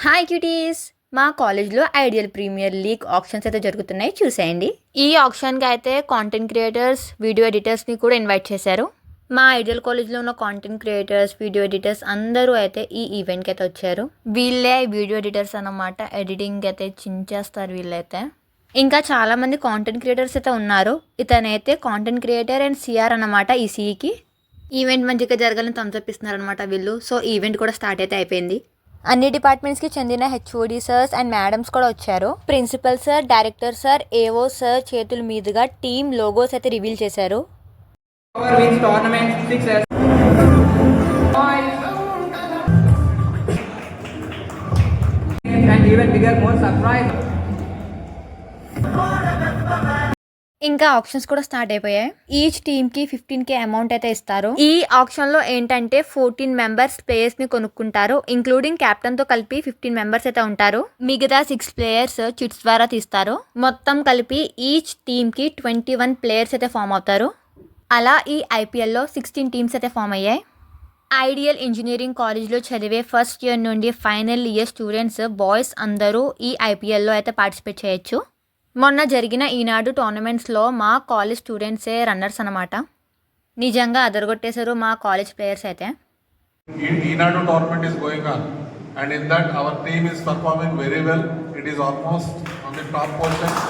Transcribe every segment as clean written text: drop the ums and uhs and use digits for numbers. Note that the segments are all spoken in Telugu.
Hi cuties. మా కాలేజ్లో ఐడియల్ ప్రీమియర్ లీగ్ ఆప్షన్స్ అయితే జరుగుతున్నాయి, చూసేయండి. ఈ ఆప్షన్కి అయితే కాంటెంట్ క్రియేటర్స్, వీడియో ఎడిటర్స్ని కూడా ఇన్వైట్ చేశారు. మా ఐడియల్ కాలేజ్లో ఉన్న కాంటెంట్ క్రియేటర్స్, వీడియో ఎడిటర్స్ అందరూ అయితే ఈ ఈవెంట్కి అయితే వచ్చారు. వీళ్ళే వీడియో ఎడిటర్స్ అన్నమాట. ఎడిటింగ్ అయితే చించేస్తారు వీళ్ళైతే. ఇంకా చాలామంది కాంటెంట్ క్రియేటర్స్ అయితే ఉన్నారు. ఇతనైతే కాంటెంట్ క్రియేటర్ అండ్ సిఆర్ అన్నమాట. ఈ సిఈకి ఈవెంట్ మంచిగా జరగాలని థమ్స్అప్ ఇస్తున్నారు అనమాట వీళ్ళు. సో ఈవెంట్ కూడా స్టార్ట్ అయితే అయిపోయింది. అన్ని డిపార్ట్మెంట్స్కి చెందిన హెచ్ఓడి సర్స్ అండ్ మేడమ్స్ కూడా వచ్చారు. Principal sir, director sir, AO sir చేతుల మీదుగా టీమ్ లోగోస్ అయితే రివీల్ చేశారు. ఇంకా ఆప్షన్స్ కూడా స్టార్ట్ అయిపోయాయి. ఈచ్ టీమ్కి 15K అమౌంట్ అయితే ఇస్తారు. ఈ ఆప్షన్లో ఏంటంటే 14 మెంబర్స్ ప్లేయర్స్ని కొనుక్కుంటారు. ఇంక్లూడింగ్ కెప్టెన్తో కలిపి 15 మెంబర్స్ అయితే ఉంటారు. మిగతా 6 ప్లేయర్స్ చిట్స్ ద్వారా తీస్తారు. మొత్తం కలిపి ఈచ్ టీమ్కి 21 ప్లేయర్స్ అయితే ఫామ్ అవుతారు. అలా ఈ ఐపీఎల్లో 16 టీమ్స్ అయితే ఫామ్ అయ్యాయి. ఐడియల్ ఇంజనీరింగ్ కాలేజ్లో చదివే ఫస్ట్ ఇయర్ నుండి ఫైనల్ ఇయర్ స్టూడెంట్స్ బాయ్స్ అందరూ ఈ ఐపీఎల్లో అయితే పార్టిసిపేట్ చేయొచ్చు. మొన్న జరిగిన ఈనాడు టోర్నమెంట్స్లో మా కాలేజ్ స్టూడెంట్సే రన్నర్స్ అన్నమాట. నిజంగా అదరగొట్టేశారు మా కాలేజ్ ప్లేయర్స్ అయితే. ఈనాడు tournament is going on and in that our team is performing very well. It is almost on the top position.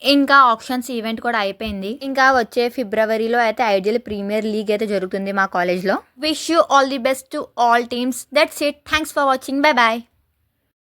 ఇంకా ఆప్షన్స్ ఈవెంట్ కూడా అయిపోయింది. ఇంకా వచ్చే ఫిబ్రవరిలో అయితే ఐడియల్ ప్రీమియర్ లీగ్ అయితే జరుగుతుంది మా కాలేజ్లో. Wish you all the best to all teams. That's it. Thanks for watching. Bye bye.